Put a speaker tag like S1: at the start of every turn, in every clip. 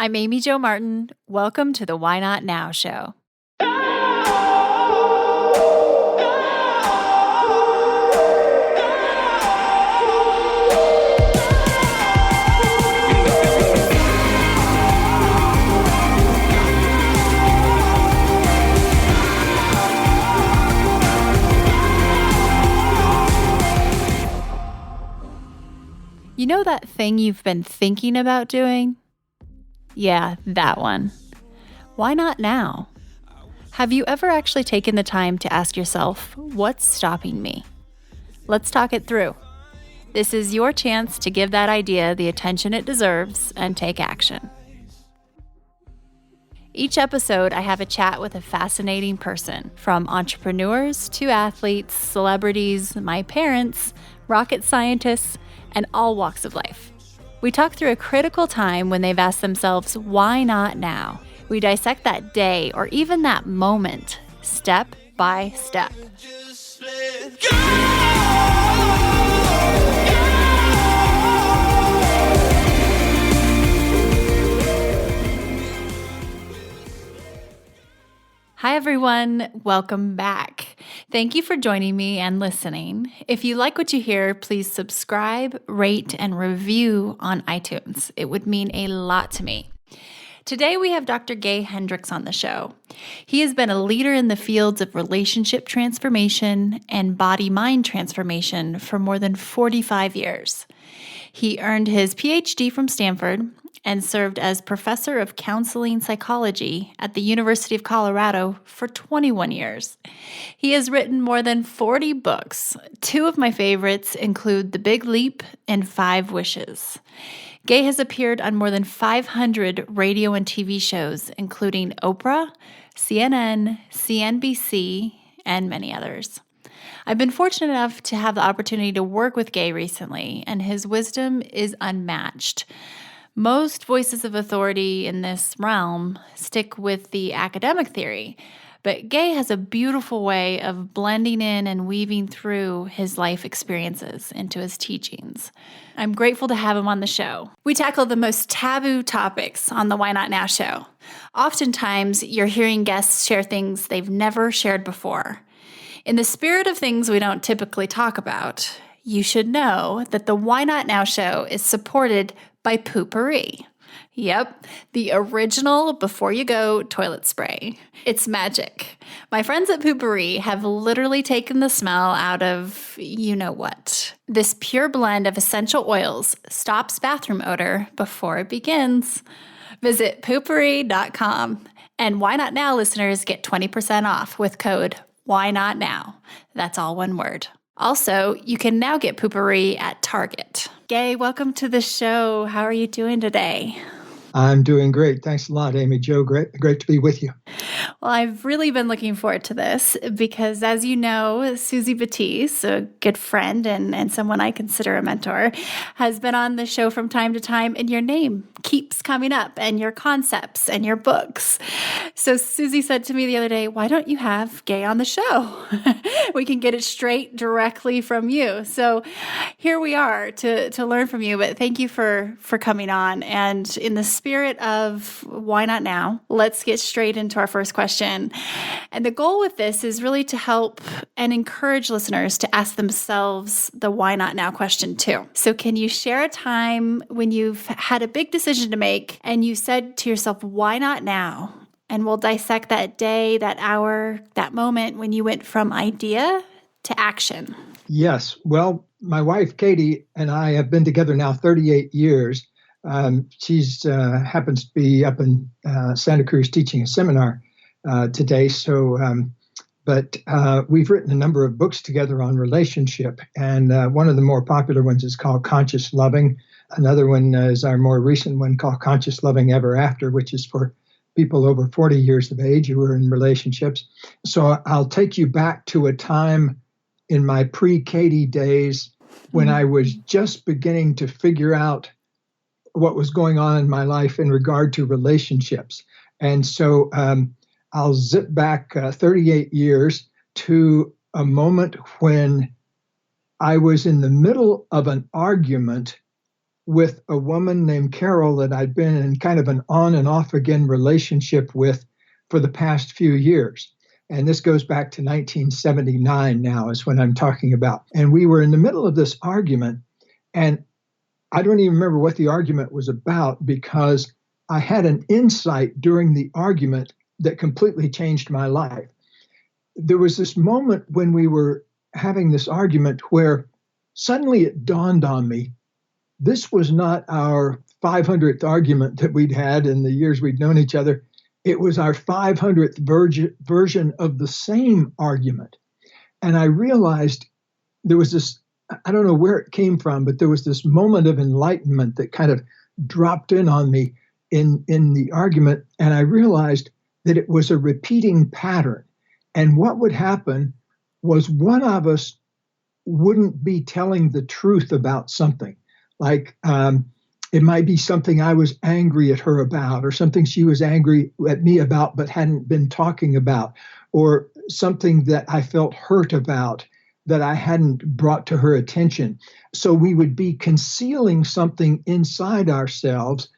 S1: I'm Amy Jo Martin. Welcome to the Why Not Now show. You know that thing you've been thinking about doing? Yeah, that one. Why not now? Have you ever actually taken the time to ask yourself, what's stopping me? Let's talk it through. This is your chance to give that idea the attention it deserves and take action. Each episode, I have a chat with a fascinating person, from entrepreneurs to athletes, celebrities, my parents, rocket scientists, and all walks of life. We talk through a critical time when they've asked themselves, why not now? We dissect that day or even that moment, step by step. Hi, everyone. Welcome back. Thank you for joining me and listening. If you like what you hear, please subscribe, rate, and review on iTunes. It would mean a lot to me. Today, we have Dr. Gay Hendricks on the show. He has been a leader in the fields of relationship transformation and body-mind transformation for more than 45 years. He earned his Ph.D. from Stanford and served as professor of counseling psychology at the University of Colorado for 21 years. He has written more than 40 books. Two of my favorites include The Big Leap and 5 Wishes. Gay has appeared on more than 500 radio and TV shows, including Oprah, CNN, CNBC, and many others. I've been fortunate enough to have the opportunity to work with Gay recently, and his wisdom is unmatched. Most voices of authority in this realm stick with the academic theory, but Gay has a beautiful way of blending in and weaving through his life experiences into his teachings. I'm grateful to have him on the show. We tackle the most taboo topics on the Why Not Now show. Oftentimes, you're hearing guests share things they've never shared before. In the spirit of things we don't typically talk about, you should know that the Why Not Now show is supported by Poo-Pourri. Yep, the original before you go toilet spray. It's magic. My friends at Poo-Pourri have literally taken the smell out of you-know-what. This pure blend of essential oils stops bathroom odor before it begins. Visit poopourri.com, and Why Not Now listeners get 20% off with code Why Not Now. That's all one word. Also, you can now get Poo-Pourri at Target. Gay, welcome to the show. How are you doing today?
S2: I'm doing great. Thanks a lot, Amy Jo. Great to be with you.
S1: Well, I've really been looking forward to this because, as you know, Susie Batiste, a good friend and someone I consider a mentor, has been on the show from time to time, and your name keeps coming up, and your concepts and your books. So Susie said to me the other day, why don't you have Gay on the show? We can get it straight directly from you. So here we are to learn from you, but thank you for coming on. And in the spirit of Why Not Now, let's get straight into our first question. And the goal with this is really to help and encourage listeners to ask themselves the why not now question too. So can you share a time when you've had a big decision to make and you said to yourself, why not now? And we'll dissect that day, that hour, that moment when you went from idea to action.
S2: Yes. Well, my wife, Katie, and I have been together now 38 years. She's happens to be up in Santa Cruz teaching a seminar today. But we've written a number of books together on relationship. And one of the more popular ones is called Conscious Loving. Another one is our more recent one called Conscious Loving Ever After, which is for people over 40 years of age who are in relationships. So I'll take you back to a time in my pre-Katie days when I was just beginning to figure out what was going on in my life in regard to relationships. And so I'll zip back 38 years to a moment when I was in the middle of an argument with a woman named Carol that I'd been in kind of an on and off again relationship with for the past few years. And this goes back to 1979 now is when I'm talking about. And we were in the middle of this argument, and I don't even remember what the argument was about because I had an insight during the argument that completely changed my life. There was this moment when we were having this argument where suddenly it dawned on me, this was not our 500th argument that we'd had in the years we'd known each other. It was our 500th version of the same argument. And I realized there was this, I don't know where it came from, but there was this moment of enlightenment that kind of dropped in on me in the argument. And I realized that it was a repeating pattern. And what would happen was one of us wouldn't be telling the truth about something. Like it might be something I was angry at her about, or something she was angry at me about but hadn't been talking about, or something that I felt hurt about that I hadn't brought to her attention. So we would be concealing something inside ourselves.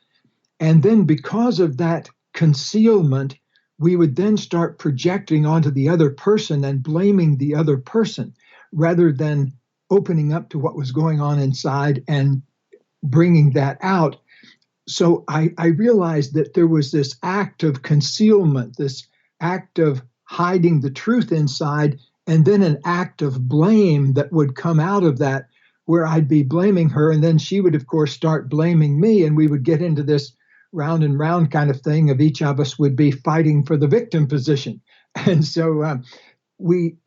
S2: And then because of that concealment, we would then start projecting onto the other person and blaming the other person rather than opening up to what was going on inside and bringing that out. So I realized that there was this act of concealment, this act of hiding the truth inside, and then an act of blame that would come out of that, where I'd be blaming her, and then she would, of course, start blaming me, and we would get into this round and round kind of thing of each of us would be fighting for the victim position. And so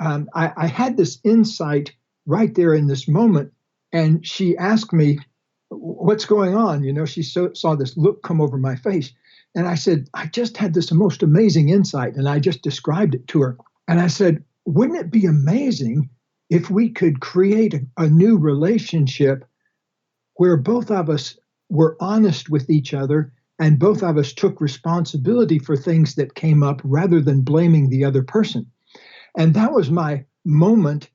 S2: I had this insight right there in this moment, and she asked me, what's going on? You know, she saw this look come over my face. And I said, I just had this most amazing insight. And I just described it to her. And I said, wouldn't it be amazing if we could create a new relationship where both of us were honest with each other and both of us took responsibility for things that came up rather than blaming the other person? And that was my moment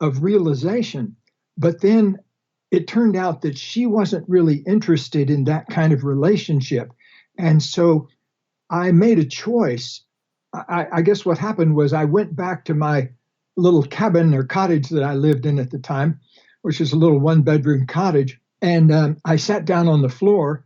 S2: of realization. But then it turned out that she wasn't really interested in that kind of relationship. And so I made a choice. I guess what happened was I went back to my little cabin or cottage that I lived in at the time, which is a little one-bedroom cottage. And I sat down on the floor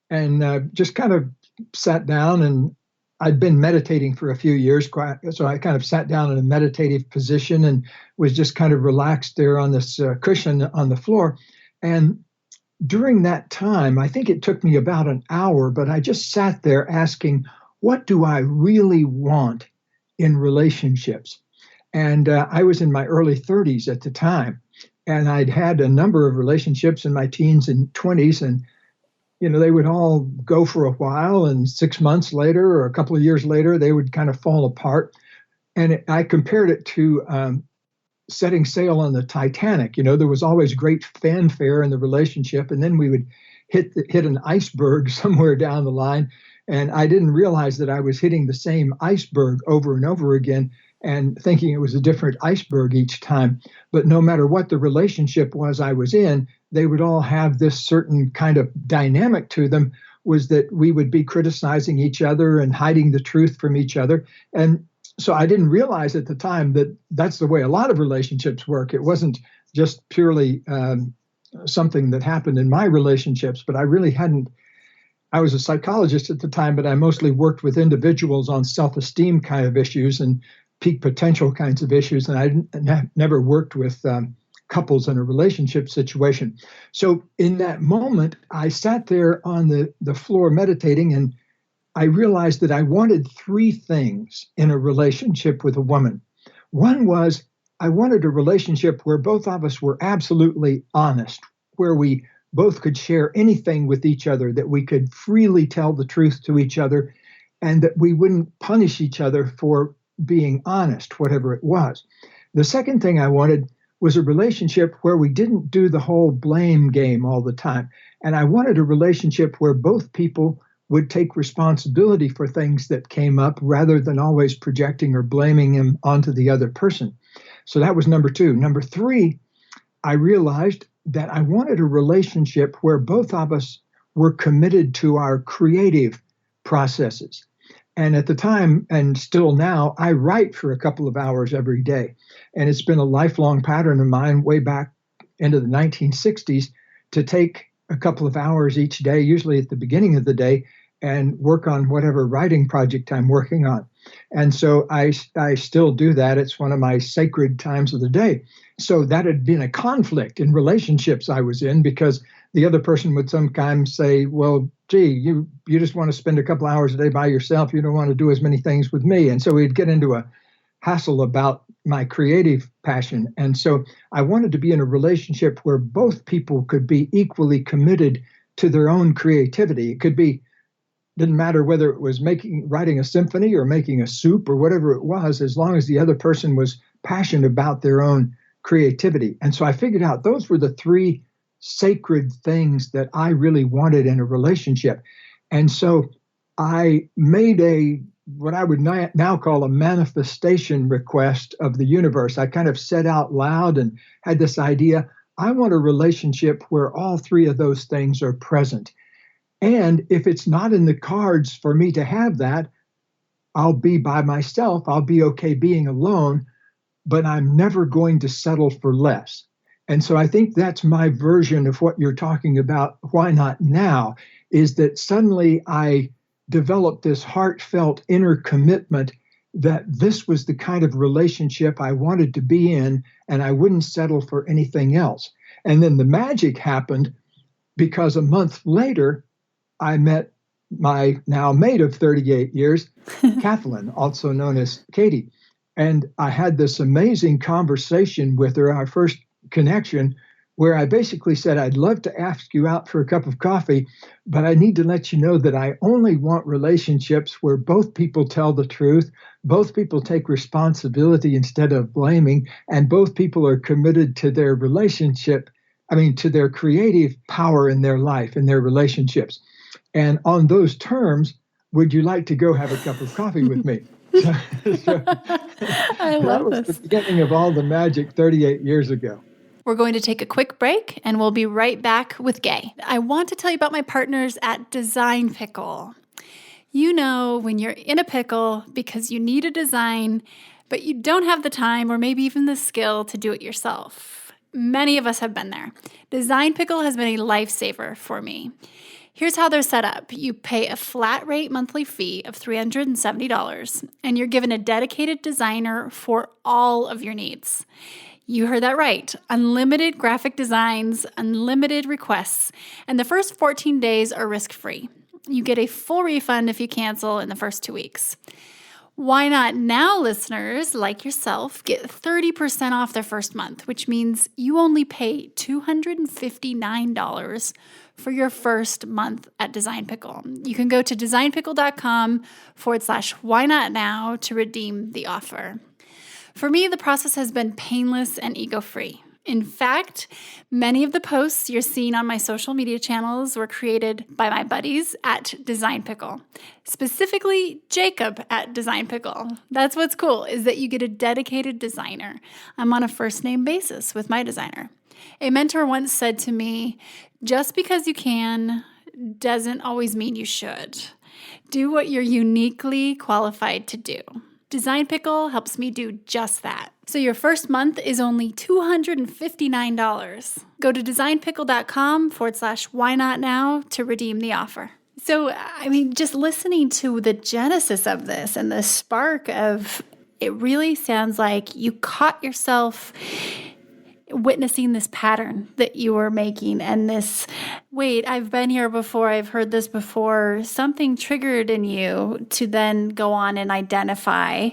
S2: and just kind of sat down, and I'd been meditating for a few years, so I kind of sat down in a meditative position and was just kind of relaxed there on this cushion on the floor. And during that time, I think it took me about an hour, but I just sat there asking, what do I really want in relationships? And I was in my early 30s at the time, and I'd had a number of relationships in my teens and 20s, and you know, they would all go for a while, and 6 months later or a couple of years later, they would kind of fall apart. And I compared it to setting sail on the Titanic. You know, there was always great fanfare in the relationship, and then we would hit an iceberg somewhere down the line, and I didn't realize that I was hitting the same iceberg over and over again and thinking it was a different iceberg each time. But no matter what the relationship was I was in, they would all have this certain kind of dynamic to them, was that we would be criticizing each other and hiding the truth from each other. And so I didn't realize at the time that that's the way a lot of relationships work. It wasn't just purely something that happened in my relationships, but I really hadn't. I was a psychologist at the time, but I mostly worked with individuals on self-esteem kind of issues and peak potential kinds of issues. And I never worked with couples in a relationship situation. So in that moment, I sat there on the floor meditating, and I realized that I wanted three things in a relationship with a woman. One was I wanted a relationship where both of us were absolutely honest, where we both could share anything with each other, that we could freely tell the truth to each other, and that we wouldn't punish each other for being honest, whatever it was. The second thing I wanted was a relationship where we didn't do the whole blame game all the time. And I wanted a relationship where both people would take responsibility for things that came up rather than always projecting or blaming him onto the other person. So that was number two. Number three, I realized that I wanted a relationship where both of us were committed to our creative processes. And at the time, and still now, I write for a couple of hours every day. And it's been a lifelong pattern of mine way back into the 1960s to take a couple of hours each day, usually at the beginning of the day, and work on whatever writing project I'm working on. And so I still do that. It's one of my sacred times of the day. So that had been a conflict in relationships I was in, because the other person would sometimes say, well, gee, you just want to spend a couple hours a day by yourself. You don't want to do as many things with me. And so we'd get into a hassle about my creative passion. And so I wanted to be in a relationship where both people could be equally committed to their own creativity. It could be, didn't matter whether it was writing a symphony or making a soup or whatever it was, as long as the other person was passionate about their own creativity. And so I figured out those were the three sacred things that I really wanted in a relationship. And so I made what I would now call a manifestation request of the universe. I kind of said out loud and had this idea, I want a relationship where all three of those things are present. And if it's not in the cards for me to have that, I'll be by myself. I'll be okay being alone, but I'm never going to settle for less. And so I think that's my version of what you're talking about. Why not now? Is that suddenly I developed this heartfelt inner commitment that this was the kind of relationship I wanted to be in, and I wouldn't settle for anything else. And then the magic happened because a month later, I met my now mate of 38 years, Kathleen, also known as Katie. And I had this amazing conversation with her, our first connection, where I basically said, I'd love to ask you out for a cup of coffee, but I need to let you know that I only want relationships where both people tell the truth, both people take responsibility instead of blaming, and both people are committed to their relationship, to their creative power in their life, in their relationships. And on those terms, would you like to go have a cup of coffee with me?
S1: I love
S2: that was
S1: this.
S2: the beginning of all the magic 38 years ago.
S1: We're going to take a quick break and we'll be right back with Gay. I want to tell you about my partners at Design Pickle. You know when you're in a pickle because you need a design, but you don't have the time or maybe even the skill to do it yourself. Many of us have been there. Design Pickle has been a lifesaver for me. Here's how they're set up. You pay a flat rate monthly fee of $370, and you're given a dedicated designer for all of your needs. You heard that right. Unlimited graphic designs, unlimited requests, and the first 14 days are risk-free. You get a full refund if you cancel in the first 2 weeks. Why Not Now listeners like yourself get 30% off their first month, which means you only pay $259 for your first month at Design Pickle. You can go to designpickle.com/whynotnow to redeem the offer. For me, the process has been painless and ego-free. In fact, many of the posts you're seeing on my social media channels were created by my buddies at Design Pickle, specifically Jacob at Design Pickle. That's what's cool, is that you get a dedicated designer. I'm on a first-name basis with my designer. A mentor once said to me, just because you can doesn't always mean you should. Do what you're uniquely qualified to do. Design Pickle helps me do just that. So your first month is only $259. Go to designpickle.com/whynotnow to redeem the offer. So, just listening to the genesis of this and the spark of it really sounds like you caught yourself witnessing this pattern that you were making and this, wait, I've been here before, I've heard this before, something triggered in you to then go on and identify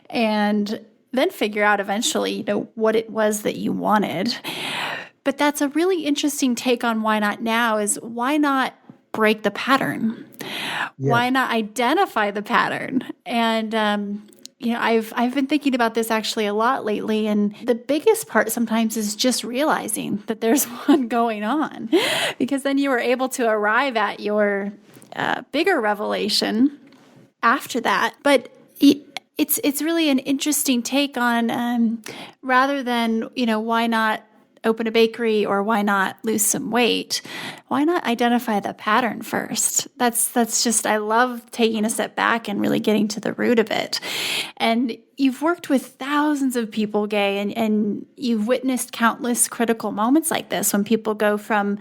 S1: and then figure out eventually, what it was that you wanted. But that's a really interesting take on Why Not Now is why not break the pattern? Yes. Why not identify the pattern? And, I've been thinking about this actually a lot lately, and the biggest part sometimes is just realizing that there's one going on, because then you were able to arrive at your bigger revelation after that. But it's really an interesting take on rather than why not open a bakery or why not lose some weight? Why not identify the pattern first? That's just, I love taking a step back and really getting to the root of it. And you've worked with thousands of people, Gay, and you've witnessed countless critical moments like this when people go from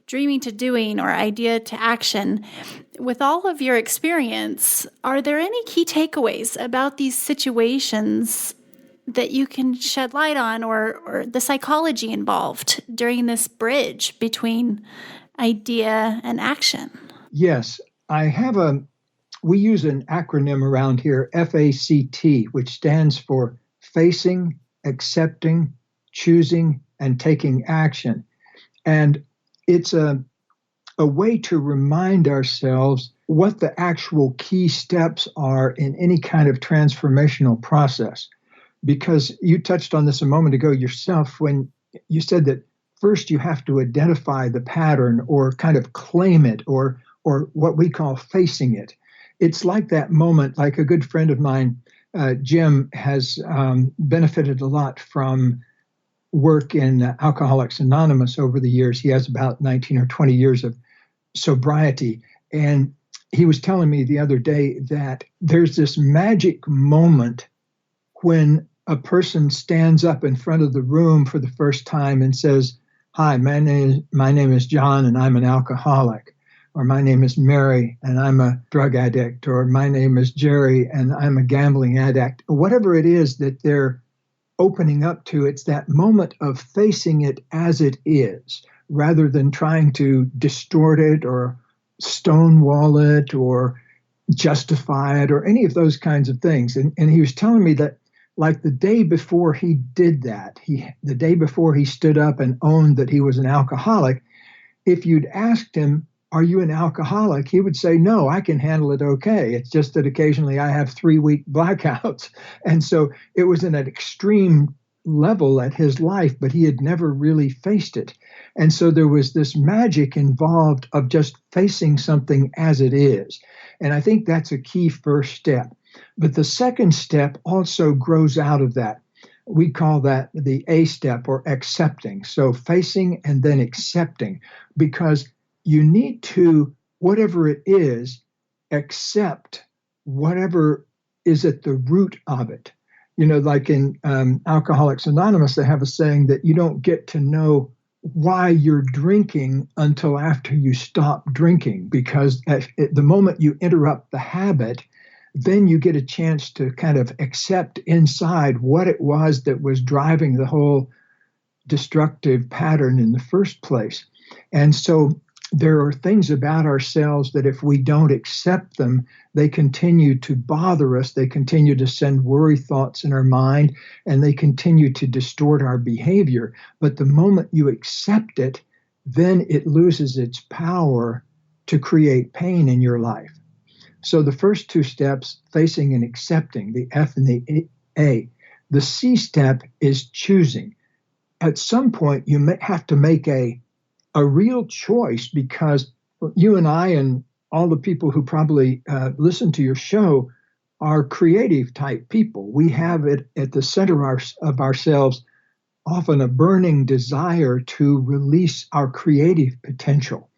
S1: dreaming to doing or idea to action. With all of your experience, are there any key takeaways about these situations that you can shed light on, or the psychology involved during this bridge between idea and action?
S2: Yes, we use an acronym around here, FACT, which stands for facing, accepting, choosing, and taking action. And it's a way to remind ourselves what the actual key steps are in any kind of transformational process. Because you touched on this a moment ago yourself when you said that first you have to identify the pattern or kind of claim it, or what we call facing it. It's like that moment, like a good friend of mine, Jim, has benefited a lot from work in Alcoholics Anonymous over the years. He has about 19 or 20 years of sobriety. And he was telling me the other day that there's this magic moment when a person stands up in front of the room for the first time and says, "Hi, my name is John and I'm an alcoholic," or "My name is Mary and I'm a drug addict," or "My name is Jerry and I'm a gambling addict," whatever it is that they're opening up to. It's that moment of facing it as it is, rather than trying to distort it or stonewall it or justify it or any of those kinds of things. And he was telling me that, like the day before he did that, the day before he stood up and owned that he was an alcoholic, if you'd asked him, "Are you an alcoholic?" he would say, "No, I can handle it okay. It's just that occasionally I have 3-week blackouts." And so it was in an extreme level at his life, but he had never really faced it. And so there was this magic involved of just facing something as it is. And I think that's a key first step. But the second step also grows out of that. We call that the A step, or accepting. So facing and then accepting, because you need to, whatever it is, accept whatever is at the root of it. You know, like in Alcoholics Anonymous, they have a saying that you don't get to know why you're drinking until after you stop drinking, because at the moment you interrupt the habit, then you get a chance to kind of accept inside what it was that was driving the whole destructive pattern in the first place. And so there are things about ourselves that if we don't accept them, they continue to bother us. They continue to send worry thoughts in our mind, and they continue to distort our behavior. But the moment you accept it, then it loses its power to create pain in your life. So the first two steps, facing and accepting, the F and the A. The C step is choosing. At some point, you may have to make a real choice, because you and I and all the people who probably listen to your show are creative type people. We have it at the center of ourselves, often a burning desire to release our creative potential.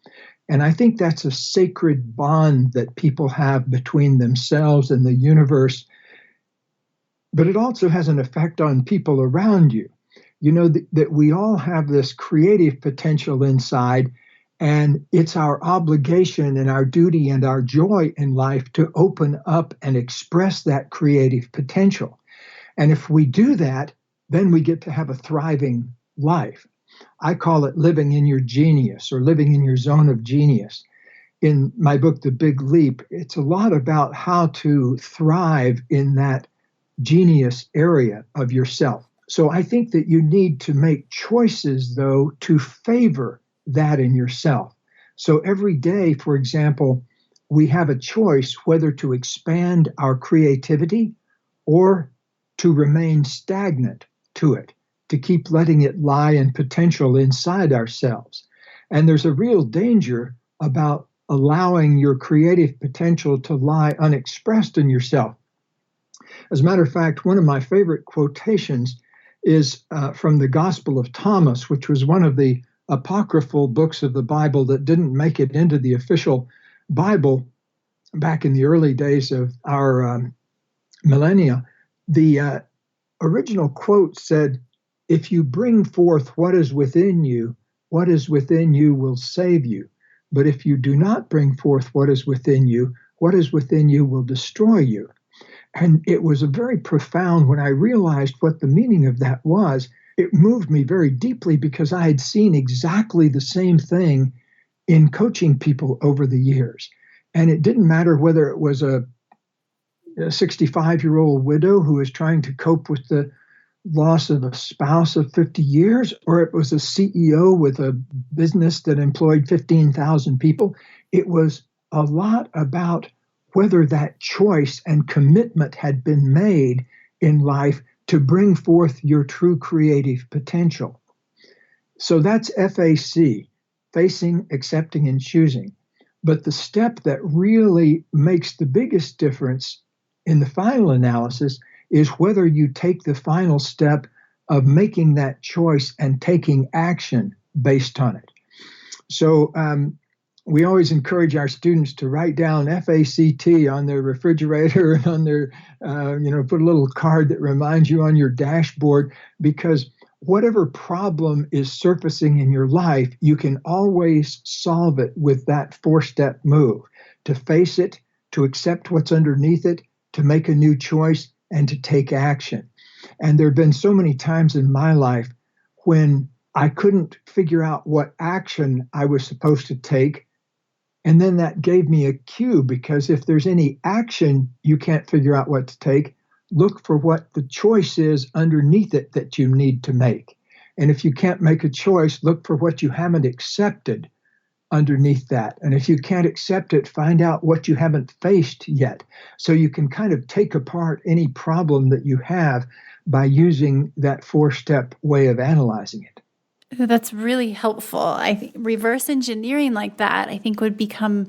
S2: And I think that's a sacred bond that people have between themselves and the universe. But it also has an effect on people around you. You know, that we all have this creative potential inside, and it's our obligation and our duty and our joy in life to open up and express that creative potential. And if we do that, then we get to have a thriving life. I call it living in your genius, or living in your zone of genius. In my book, The Big Leap, it's a lot about how to thrive in that genius area of yourself. So I think that you need to make choices, though, to favor that in yourself. So every day, for example, we have a choice whether to expand our creativity or to remain stagnant to it, to keep letting it lie in potential inside ourselves. And there's a real danger about allowing your creative potential to lie unexpressed in yourself. As a matter of fact, one of my favorite quotations is from the Gospel of Thomas, which was one of the apocryphal books of the Bible that didn't make it into the official Bible back in the early days of our millennia. The original quote said, "If you bring forth what is within you will save you. But if you do not bring forth what is within you will destroy you." And it was a very profound, when I realized what the meaning of that was, it moved me very deeply because I had seen exactly the same thing in coaching people over the years. And it didn't matter whether it was a 65-year-old widow who was trying to cope with the loss of a spouse of 50 years, or it was a CEO with a business that employed 15,000 people. It was a lot about whether that choice and commitment had been made in life to bring forth your true creative potential. So that's FAC, facing, accepting, and choosing. But the step that really makes the biggest difference in the final analysis is whether you take the final step of making that choice and taking action based on it. So we always encourage our students to write down FACT on their refrigerator and on their, put a little card that reminds you on your dashboard, because whatever problem is surfacing in your life, you can always solve it with that 4-step move: to face it, to accept what's underneath it, to make a new choice, and to take action. And there have been so many times in my life when I couldn't figure out what action I was supposed to take. And then that gave me a cue, because if there's any action you can't figure out what to take, look for what the choice is underneath it that you need to make. And if you can't make a choice, look for what you haven't accepted underneath that. And if you can't accept it, find out what you haven't faced yet. So you can kind of take apart any problem that you have by using that 4-step way of analyzing it.
S1: That's really helpful. I think reverse engineering like that, I think, would become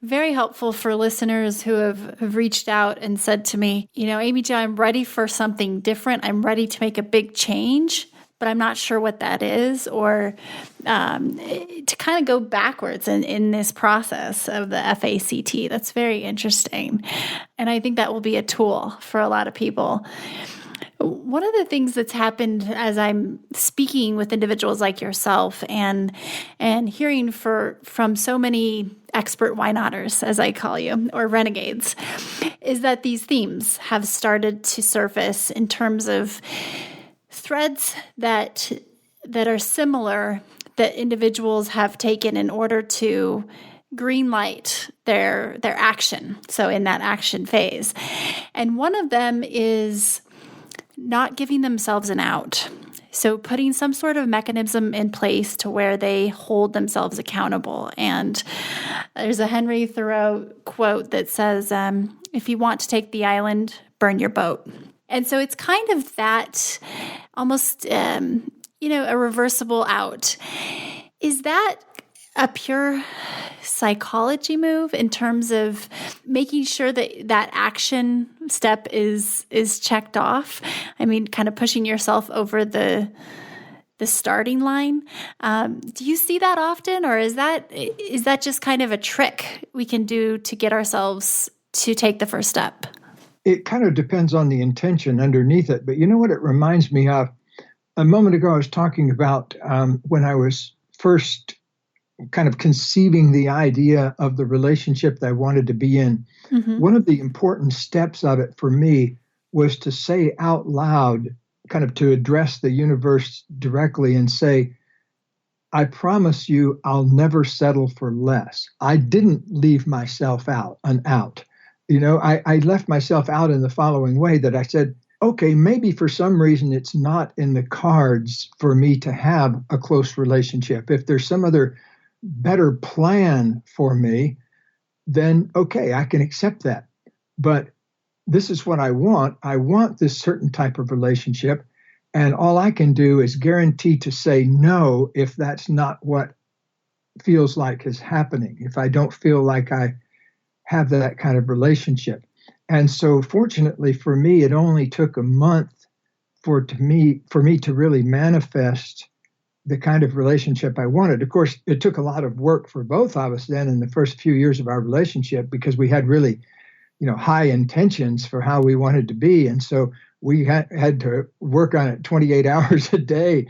S1: very helpful for listeners who have reached out and said to me, Amy Jo, I'm ready for something different. I'm ready to make a big change, but I'm not sure what that is, or to kind of go backwards in this process of the FACT. That's very interesting. And I think that will be a tool for a lot of people. One of the things that's happened as I'm speaking with individuals like yourself and hearing from so many expert why notters, as I call you, or renegades, is that these themes have started to surface in terms of threads that are similar that individuals have taken in order to green light their action. So in that action phase. And one of them is not giving themselves an out. So putting some sort of mechanism in place to where they hold themselves accountable. And there's a Henry Thoreau quote that says, if you want to take the island, burn your boat. And so it's kind of that almost, a reversible out. Is that a pure psychology move in terms of making sure that action step is checked off? I mean, kind of pushing yourself over the starting line. Do you see that often, or is that just kind of a trick we can do to get ourselves to take the first step?
S2: It kind of depends on the intention underneath it. But you know what it reminds me of? A moment ago, I was talking about when I was first kind of conceiving the idea of the relationship that I wanted to be in. Mm-hmm. One of the important steps of it for me was to say out loud, kind of to address the universe directly and say, I promise you, I'll never settle for less. I didn't leave myself out. I left myself out in the following way, that I said, okay, maybe for some reason it's not in the cards for me to have a close relationship. If there's some other better plan for me, then okay, I can accept that. But this is what I want. I want this certain type of relationship. And all I can do is guarantee to say no if that's not what feels like is happening, if I don't feel like I have that kind of relationship. And so fortunately for me, it only took a month for me to really manifest the kind of relationship I wanted. Of course, it took a lot of work for both of us then in the first few years of our relationship because we had really, high intentions for how we wanted to be. And so we had to work on it 28 hours a day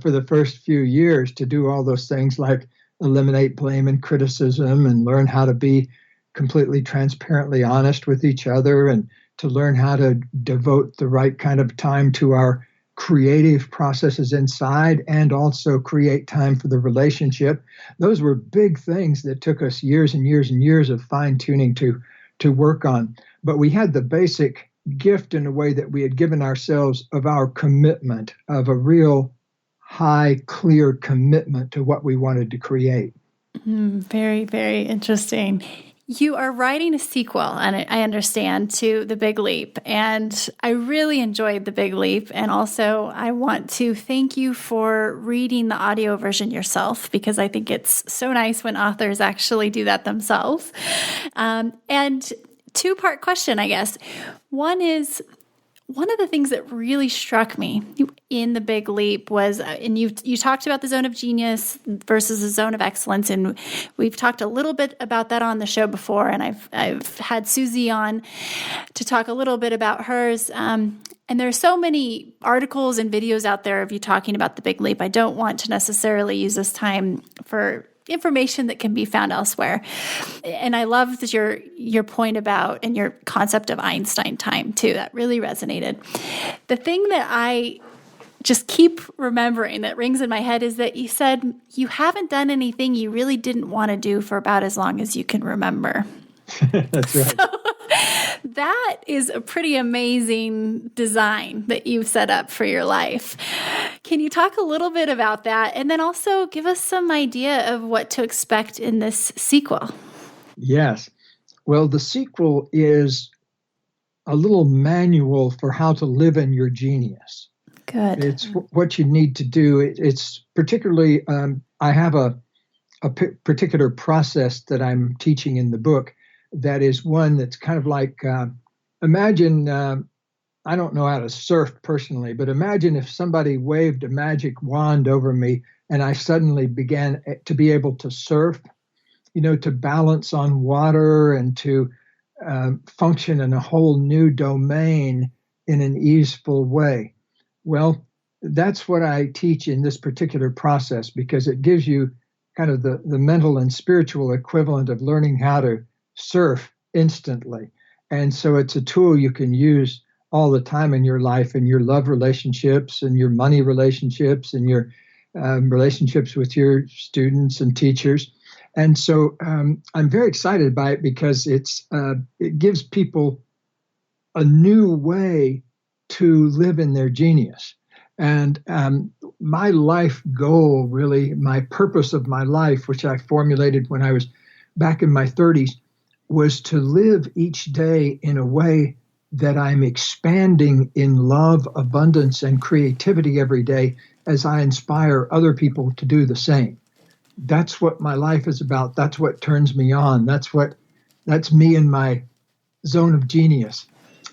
S2: for the first few years to do all those things like eliminate blame and criticism and learn how to be completely transparently honest with each other and to learn how to devote the right kind of time to our creative processes inside and also create time for the relationship. Those were big things that took us years and years and years of fine tuning to work on. But we had the basic gift in a way that we had given ourselves of our commitment, of a real high, clear commitment to what we wanted to create.
S1: Very, very interesting. You are writing a sequel, and I understand, to The Big Leap, and I really enjoyed The Big Leap, and also I want to thank you for reading the audio version yourself, because I think it's so nice when authors actually do that themselves. And two-part question, I guess. One is, one of the things that really struck me in The Big Leap was, and you talked about the zone of genius versus the zone of excellence, and we've talked a little bit about that on the show before, and I've had Susie on to talk a little bit about hers. And there are so many articles and videos out there of you talking about The Big Leap. I don't want to necessarily use this time for information that can be found elsewhere. And I love your point about, and your concept of Einstein time too. That really resonated. The thing that I just keep remembering that rings in my head is that you said you haven't done anything you really didn't want to do for about as long as you can remember.
S2: That's right.
S1: So, that is a pretty amazing design that you've set up for your life. Can you talk a little bit about that? And then also give us some idea of what to expect in this sequel.
S2: Yes. Well, the sequel is a little manual for how to live in your genius.
S1: Good.
S2: It's what you need to do. It's particularly, I have a particular process that I'm teaching in the book that is one that's kind of like, imagine, I don't know how to surf personally, but imagine if somebody waved a magic wand over me and I suddenly began to be able to surf, to balance on water and to function in a whole new domain in an easeful way. Well, that's what I teach in this particular process because it gives you kind of the mental and spiritual equivalent of learning how to surf instantly. And so it's a tool you can use all the time in your life, in your love relationships and your money relationships and your relationships with your students and teachers. And so I'm very excited by it because it gives people a new way to live in their genius. And my life goal, really, my purpose of my life, which I formulated when I was back in my 30s, was to live each day in a way that I'm expanding in love, abundance, and creativity every day as I inspire other people to do the same. That's what my life is about. That's what turns me on. That's me in my zone of genius.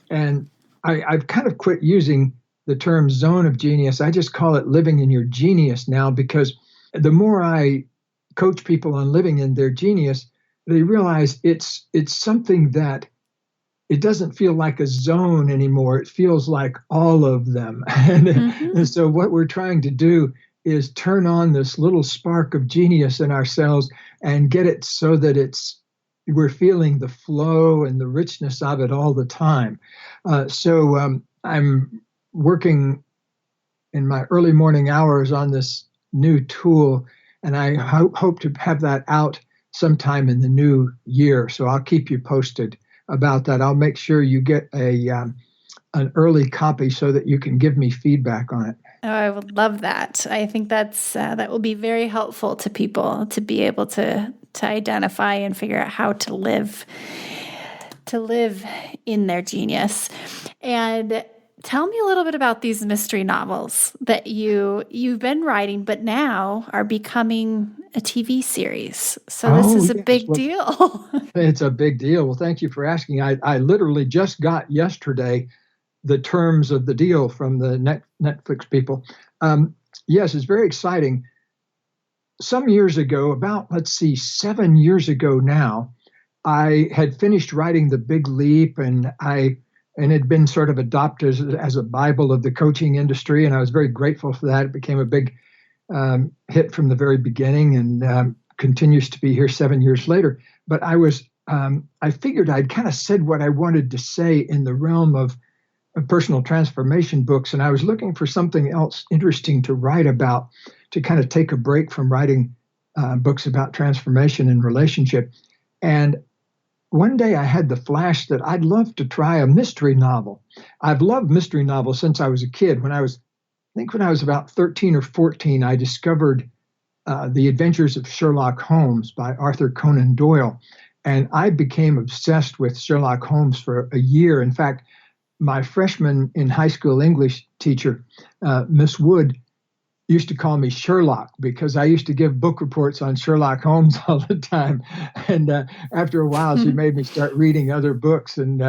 S2: And I've kind of quit using the term zone of genius. I just call it living in your genius now because the more I coach people on living in their genius, they realize it's something that it doesn't feel like a zone anymore. It feels like all of them. And so what we're trying to do is turn on this little spark of genius in ourselves and get it so that we're feeling the flow and the richness of it all the time. So I'm working in my early morning hours on this new tool, and I hope to have that out sometime in the new year. So I'll keep you posted about that. I'll make sure you get an early copy so that you can give me feedback on it.
S1: Oh, I would love that. I think that will be very helpful to people to be able to identify and figure out how to live in their genius. And tell me a little bit about these mystery novels that you've been writing, but now are becoming a TV series. So this is a big deal.
S2: It's a big deal. Well, thank you for asking. I literally just got yesterday the terms of the deal from the Netflix people. Yes, it's very exciting. Some years ago, about, 7 years ago now, I had finished writing The Big Leap, and it had been sort of adopted as a Bible of the coaching industry, and I was very grateful for that. It became a big hit from the very beginning, and continues to be here 7 years later. But I figured I'd kind of said what I wanted to say in the realm of personal transformation books, and I was looking for something else interesting to write about, to kind of take a break from writing books about transformation and relationship. And one day I had the flash that I'd love to try a mystery novel. I've loved mystery novels since I was a kid. When I was about 13 or 14, I discovered The Adventures of Sherlock Holmes by Arthur Conan Doyle. And I became obsessed with Sherlock Holmes for a year. In fact, my freshman in high school English teacher, Miss Wood, used to call me Sherlock because I used to give book reports on Sherlock Holmes all the time. And after a while, she made me start reading other books. And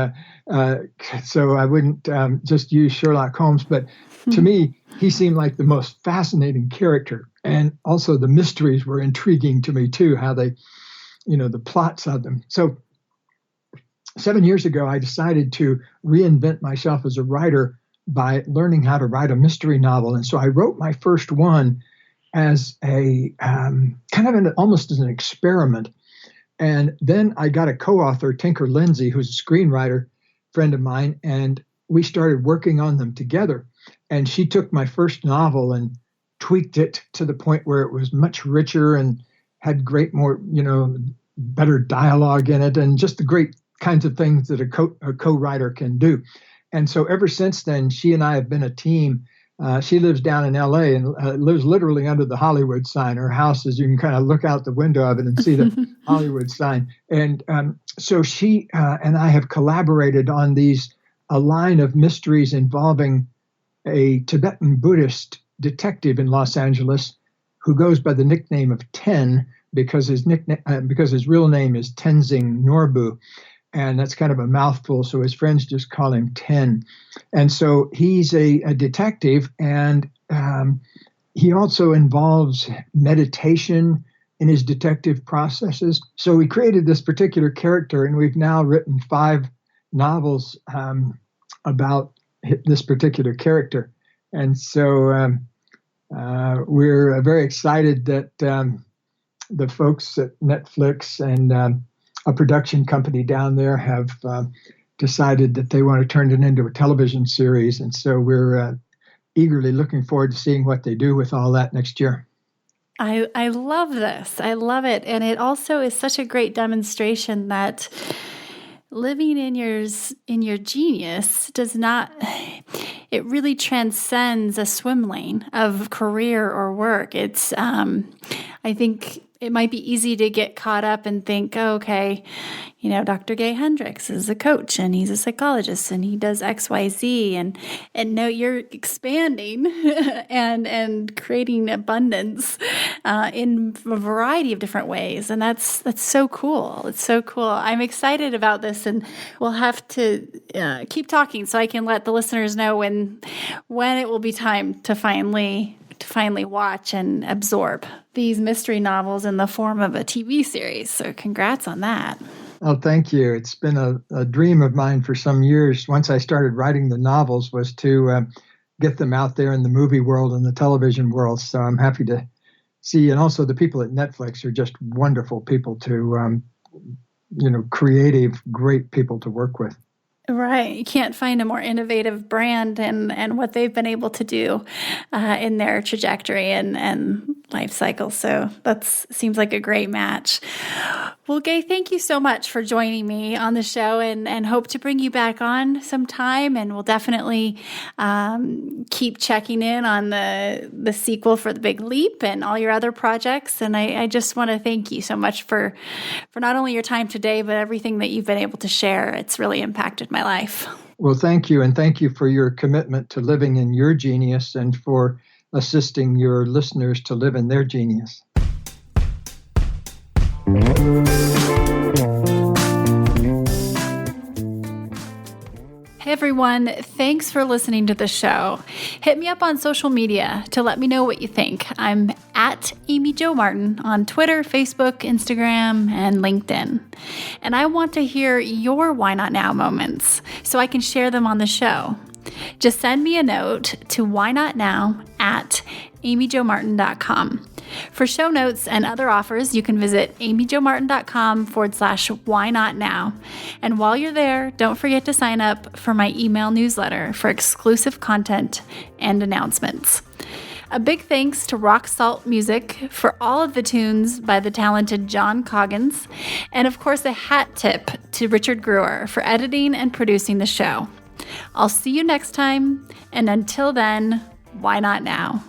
S2: so I wouldn't just use Sherlock Holmes. But to me, he seemed like the most fascinating character. And also the mysteries were intriguing to me, too, how they, the plots of them. So 7 years ago, I decided to reinvent myself as a writer by learning how to write a mystery novel. And so I wrote my first one as a almost as an experiment. And then I got a co-author, Tinker Lindsay, who's a screenwriter friend of mine, and we started working on them together. And she took my first novel and tweaked it to the point where it was much richer and had better dialogue in it, and just the great kinds of things that a co-writer can do. And so ever since then, she and I have been a team. She lives down in L.A. and lives literally under the Hollywood sign. Her house is, you can kind of look out the window of it and see the Hollywood sign. And so she and I have collaborated on a line of mysteries involving a Tibetan Buddhist detective in Los Angeles who goes by the nickname of Ten because his real name is Tenzing Norbu. And that's kind of a mouthful, so his friends just call him Ten. And so he's a detective, and he also involves meditation in his detective processes. So we created this particular character, and we've now written 5 novels about this particular character. And so we're very excited that the folks at Netflix and a production company down there have decided that they want to turn it into a television series. And so we're eagerly looking forward to seeing what they do with all that next year.
S1: I love this. I love it. And it also is such a great demonstration that living in your genius it really transcends a swim lane of career or work. It's, I think it might be easy to get caught up and think, oh, okay, Dr. Gay Hendricks is a coach and he's a psychologist and he does X, Y, Z. And no, you're expanding and creating abundance in a variety of different ways. And that's so cool. It's so cool. I'm excited about this, and we'll have to keep talking so I can let the listeners know when it will be time to finally watch and absorb these mystery novels in the form of a TV series. So congrats on that.
S2: Oh, thank you. It's been a dream of mine for some years. Once I started writing the novels was to get them out there in the movie world and the television world. So I'm happy to see. And also the people at Netflix are just wonderful people to, creative, great people to work with.
S1: Right. You can't find a more innovative brand and what they've been able to do in their trajectory and life cycle. So that seems like a great match. Well, Gay, thank you so much for joining me on the show, and hope to bring you back on sometime. And we'll definitely keep checking in on the sequel for The Big Leap and all your other projects. And I just want to thank you so much for not only your time today, but everything that you've been able to share. It's really impacted my life.
S2: Well, thank you. And thank you for your commitment to living in your genius and for assisting your listeners to live in their genius.
S1: Hey everyone, thanks for listening to the show. Hit me up on social media to let me know what you think. I'm at Amy Jo Martin on Twitter, Facebook, Instagram, and LinkedIn. And I want to hear your Why Not Now moments so I can share them on the show. Just send me a note to whynotnow@amyjomartin.com. For show notes and other offers, you can visit amyjomartin.com/whynotnow. And while you're there, don't forget to sign up for my email newsletter for exclusive content and announcements. A big thanks to Rock Salt Music for all of the tunes by the talented John Coggins. And of course, a hat tip to Richard Brewer for editing and producing the show. I'll see you next time, and until then, why not now?